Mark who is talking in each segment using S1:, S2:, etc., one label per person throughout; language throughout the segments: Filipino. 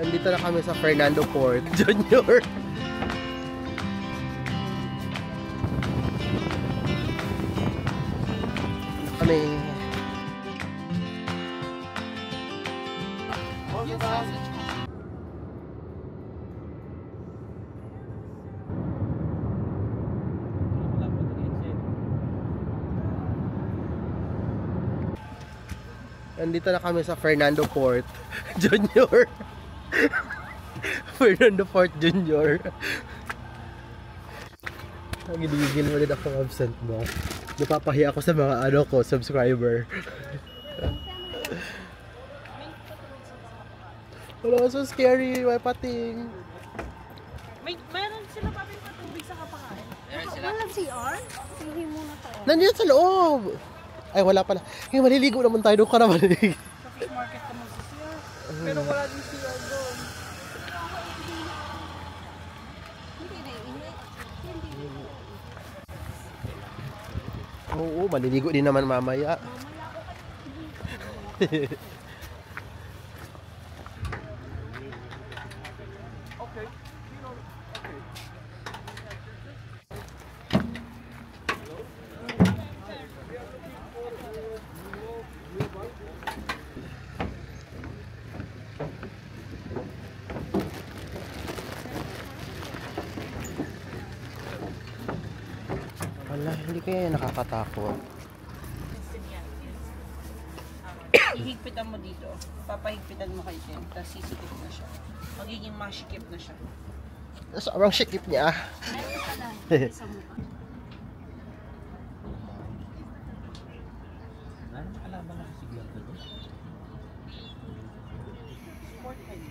S1: Nandito na kami sa Fernando Port Junior. Kami. Nandito na kami sa Fernando Port Junior. Fernando Port Junior. Ginigil mo din ako absent mo. Napapahiya ako sa mga subscriber. Hello, so scary, may pating.
S2: Meron sila pating patubig sa kapakain. Walang CR? Hindi muna tayo.
S1: Nandiyan sa loob. Ay, wala pala. Eh, maliligo naman tayo. Doon ka na maliligo.
S2: Sa fish market naman sa CR. Pero wala din CR doon.
S1: Oo, maliligo din naman mamaya. Wala, hindi kaya nakakatakot.
S2: Ihigpitan mo dito. Papahigpitan mo kay Tim. Tapos sisikip na siya. Magiging masikip na siya.
S1: Sobrang sikip niya.
S2: Meron pala. Sa mukha.
S3: Nakalaban na kasi sigla ko doon.
S2: Sport head.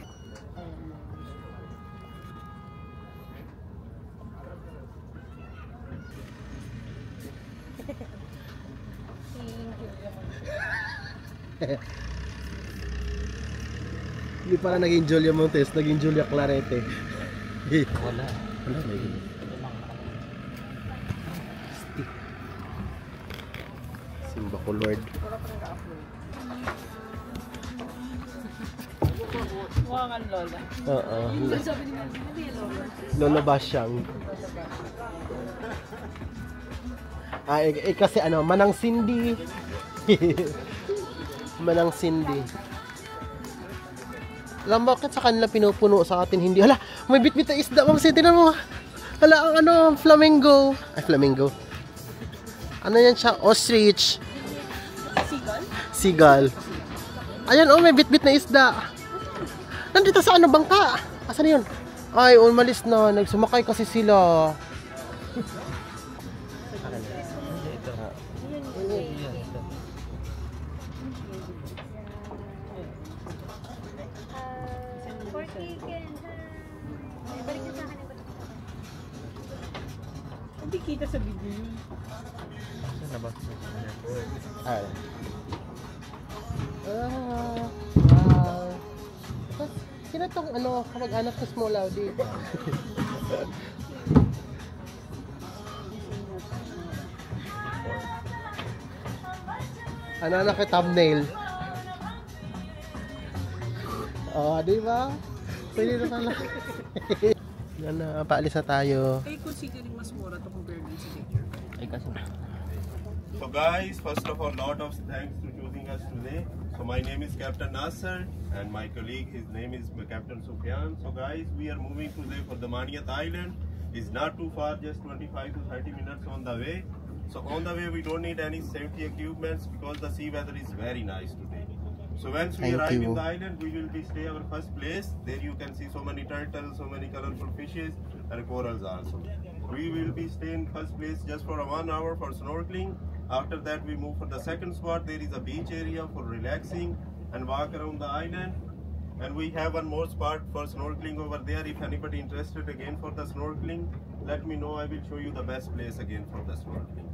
S1: Hindi pala naging Julia Montes, naging Julia Clarete.
S3: Wala.
S1: Wala, may simba ko Lord.
S2: Mukha kang lola.
S1: Oo.
S2: Sabi ni Nancy, hindi lola.
S1: Lola Basyang. Kasi Manang Cindy. Manang Cindy. Alam mo, bakit sa kanila pinupuno sa atin hindi? Hala, may bit-bit na isda. Ma'am, tinan mo. Hala, ang flamingo. Ay, flamingo. Ano yan siya? Ostrich.
S2: Seagull?
S1: Seagull. Ayan, may bit-bit na isda. Nandito sa bangka. Asan yun? Ay, umalis na. Nagsumakay kasi sila.
S2: Hindi kita sa video yun.
S3: Saan na ba?
S1: Ay. Wow. Sino tong kamag-anak ko small Audi? Ano kay thumbnail? Oh, di ba? Pwede na pala. Yan na, paalis na tayo.
S2: Eh, considering mas mura to compare din sa picture.
S3: Ay kasi.
S4: So guys, first of all, lot of thanks to choosing us today. So my name is Captain Nasser and my colleague, his name is Captain Sufyan. So guys, we are moving today for the Maniat Island. It's not too far, just 25 to 30 minutes on the way. So on the way, we don't need any safety equipments because the sea weather is very nice today. So once we arrive in the island, we will be stay our first place. There you can see so many turtles, so many colorful fishes and corals also. We will be staying first place just for 1 hour for snorkeling. After that, we move for the second spot. There is a beach area for relaxing and walk around the island. And we have one more spot for snorkeling over there. If anybody interested again for the snorkeling, let me know. I will show you the best place again for the snorkeling.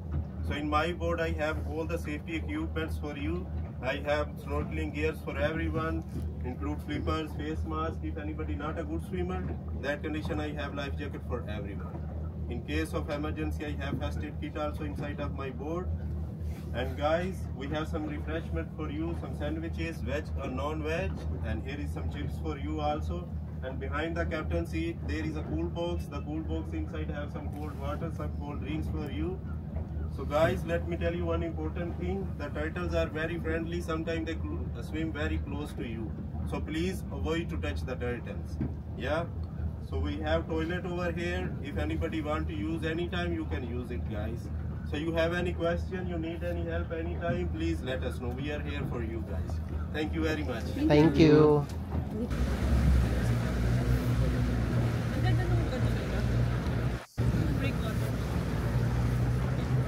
S4: So in my boat, I have all the safety equipments for you. I have snorkeling gears for everyone, include flippers, face mask. If anybody not a good swimmer, that condition I have life jacket for everyone. In case of emergency, I have first aid kit also inside of my boat. And guys, we have some refreshment for you, some sandwiches, veg or non-veg, and here is some chips for you also. And behind the captain seat, there is a cool box. The cool box inside have some cold water, some cold drinks for you. So guys, let me tell you one important thing. The turtles are very friendly. Sometimes they swim very close to you. So please avoid to touch the turtles. Yeah. So we have toilet over here. If anybody want to use anytime, you can use it, guys. So you have any question, you need any help anytime, please let us know. We are here for you guys. Thank you very much.
S1: Thank you.
S2: Ang ganda nung ganun nila. Break water.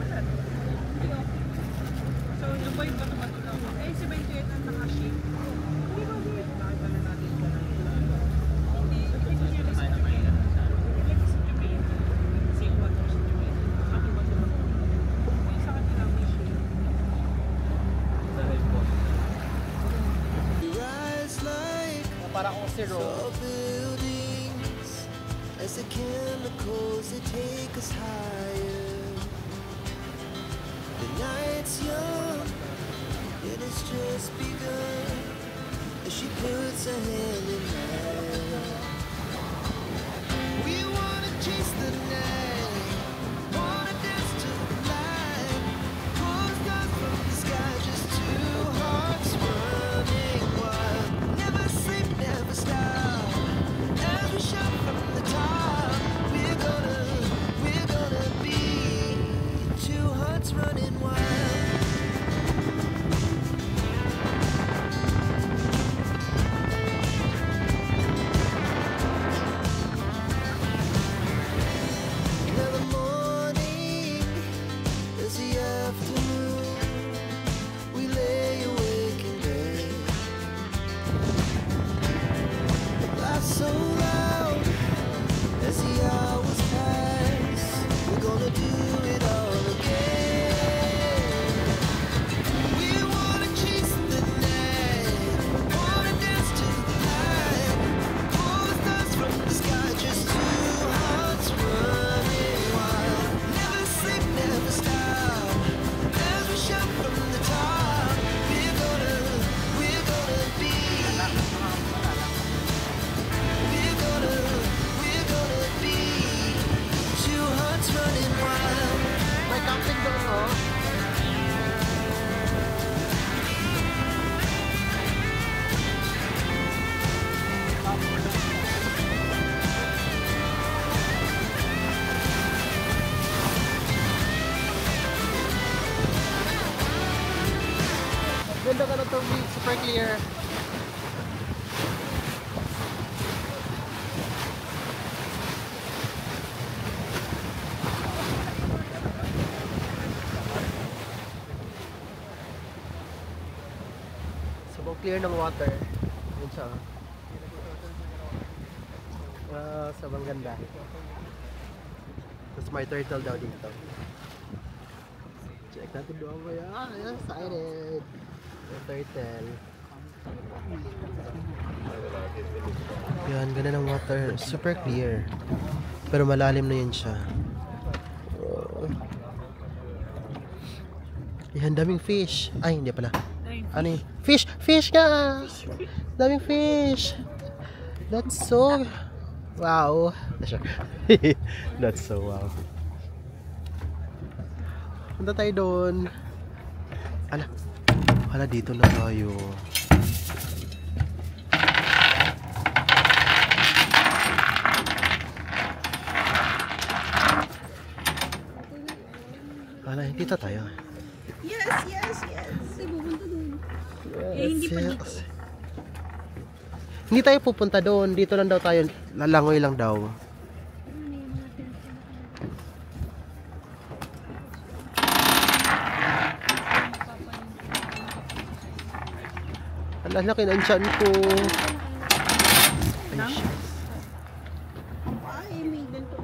S2: Wala. Hindi okay. So, avoid ba naman ito lang? Eh, si 28 ang naka-shake. Hindi ba hindi? Nakita na natin ito na. Hindi. Ito siya rin sa Jamaica. Like sa Jamaica. Same water sa Jamaica. Happy water lang. Yung sa kanila may shake.
S1: Para akong zero.
S5: Buildings as the chemicals that take us higher. The night's young and it's just begun as she puts her hand in mine. We wanna chase the night, wanna dance to the light, pull the stars from the sky, just two hearts running wild. Never sleep, never stop. Every shot from the top. We're gonna be two hearts running wild. Now the morning is the afternoon. We lay awake in bed. Laugh so loud as the hours pass. We're gonna do it all again. We wanna chase the night, wanna dance to the light, pull the stars from the sky, just two hearts running wild. Never sleep, never stop. Every shot from the top. We're gonna be. We're gonna be two hearts running wild.
S1: May camping doon, oh. Ganda ka na tubig, super clear. So, clear ng water. Yun siya. Sobrang ganda. Tapos may turtle daw dito. Check natin doon mo yan. I'm excited. Yung turtle. Yan, ganda ng water. Super clear. Pero malalim na yun siya. Yan, daming fish. Ay, hindi pala. Ano yun? Fish! Fish nga! Daming fish! That's so... Wow! That's so wow. Punta tayo doon. Hala, dito na tayo. Hala, dito tayo.
S2: Yes. Kasi pupunta doon. Hindi pa dito.
S1: Hindi tayo pupunta doon. Dito lang daw tayo. Lalangoy lang daw. Ang laki ng tiyan ko. Ay, shit.
S2: Ay, may ganito.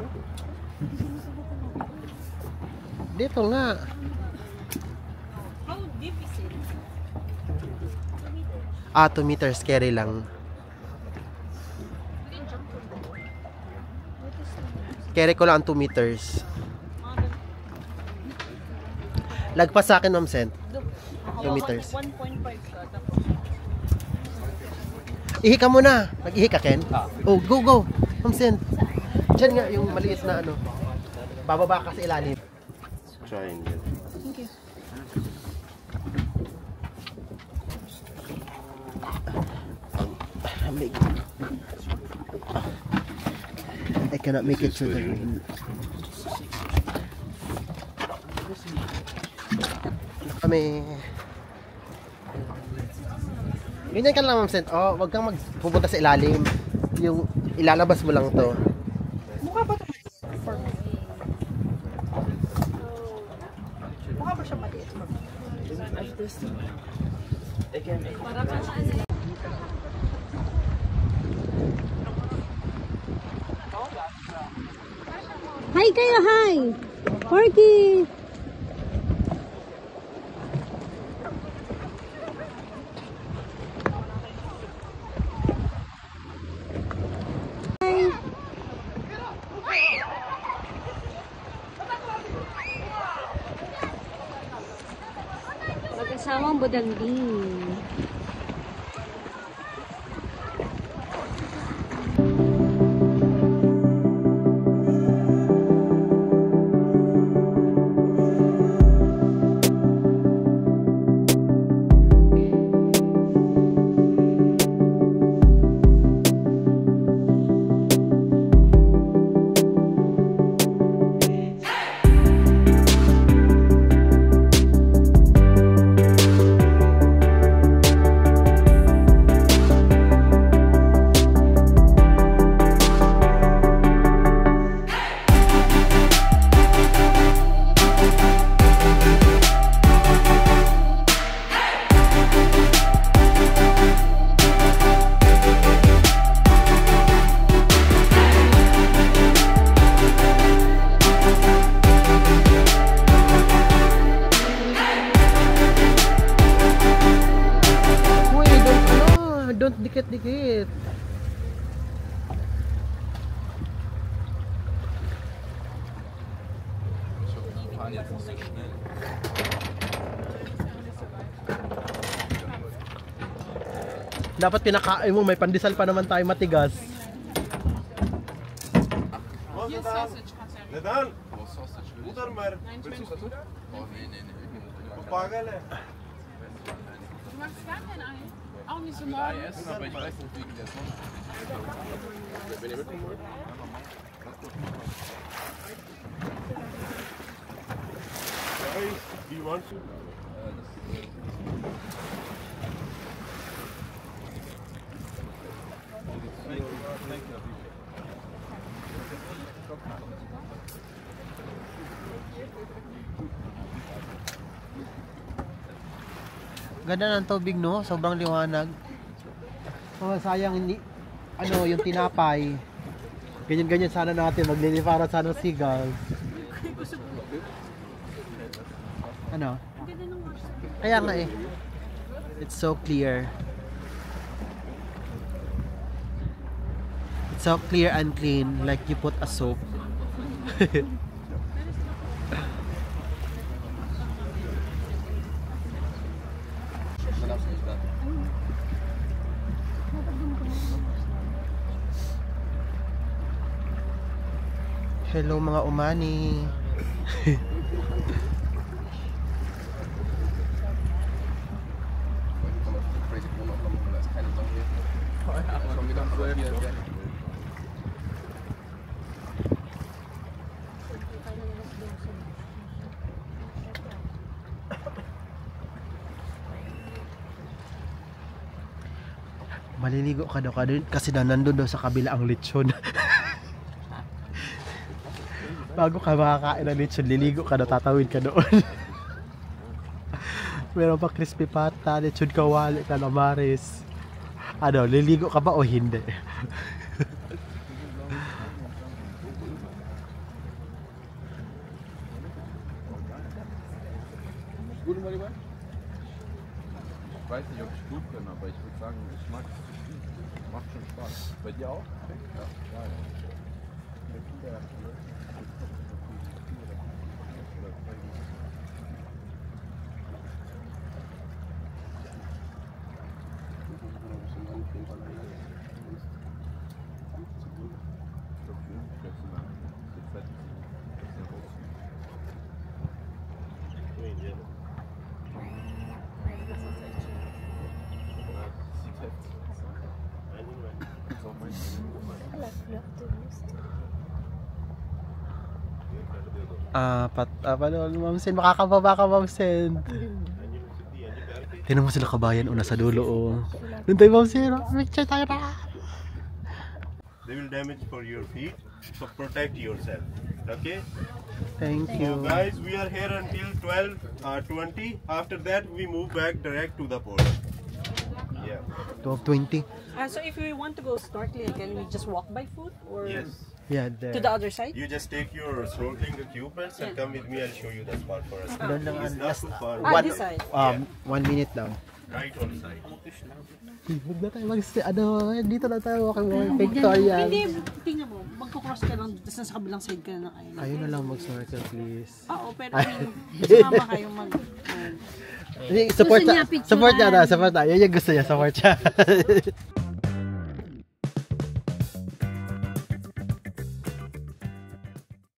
S1: Dito nga.
S2: How deep is it?
S1: 2 meters. Carry lang. Carry ko lang ang 2 meters. Lagpas sa akin, Ma'am Sen. 2 meters.
S2: 1.5 siya. Tapos,
S1: Ihi ka muna. Mag-ihi ka, Ken?
S3: Ah.
S1: Oh, go, go. Ma'am Sen. Diyan nga, yung maliit na ano. Bababa ka sa ilalim.
S4: Try and get.
S2: thank you.
S1: I cannot make it to the... Kami... Ganyan ka lang, Ma'am Sen. Oh, wag kang magpupunta sa ilalim. Yung ilalabas mo lang to.
S2: Mukha ba ito? Mukha ba siya maliit?
S6: Hi kayo, hi! Porky! Mag-asawang budanding.
S1: Uy, don't dikit-dikit. Dapat pinakain mo, may pandesal pa naman tayo matigas.
S4: Neden? Uधर मर वो पागल है
S2: Du magst gar kein Ei. Auch nicht so morgens.
S3: Aber ich weiß nicht, wegen der Sonne. Wenn ihr mitnehmen wollt?
S4: Guys, do you want to?
S1: Ganda ng tubig, no? Sobrang liwanag. Oh, sayang hindi ano, yung tinapay. Ganyan-ganyan sana natin, magliliparan sana ng seagulls. Ano? Kaya nga eh. It's so clear. It's so clear and clean, like you put a soap. Hello mga umani. Maliligo ka daw kasi nandun daw sa kabila ang lechon. Bago ka makakain ng lechon, liligo ka daw, tatawid ka doon. Meron pa crispy pata, lechon kawali, calamares. Ano, liligo ka ba o hindi?
S3: Gut, Oliver? Ich weiß nicht, ob ich gut bin, aber ich würde sagen, ich mag es zu spielen. Macht schon Spaß. Bei dir auch? Ja.
S1: Paano, Ma'am Sen? Makakababa ka, Ma'am Sen. Tingnan mo sila kabayan o nasa dulo o. Doon tayo, Ma'am Sen. Picture tayo na.
S4: They will damage for your feet, so protect yourself. Okay?
S1: Thank
S4: So
S1: you.
S4: guys, we are here until 12:20. After that, we move back direct to the port. Yeah.
S1: 12:20.
S2: So if we want to go snorkeling, can we just walk by foot or
S4: Yes.
S1: Yeah,
S2: to
S1: there.
S2: the other side?
S4: You just take your snorkeling equipments and come with me. I'll show you the spot for us.
S1: Doon lang
S4: It's
S1: ang
S4: not
S1: last.
S4: too far.
S2: This side.
S1: 1 minute lang.
S4: Right on side.
S1: Huwag na tayo dito na tayo walking Victoria.
S2: Hindi, tingnan mo, magkukross ka lang, tapos nasa kabilang side ka na ng island.
S1: Kayo na lang mag-snorkel, please.
S2: Oo, pero sumama kayo
S1: Support
S6: Gusto niya
S1: na. Support niya. Yan yung gusto niya. Support siya.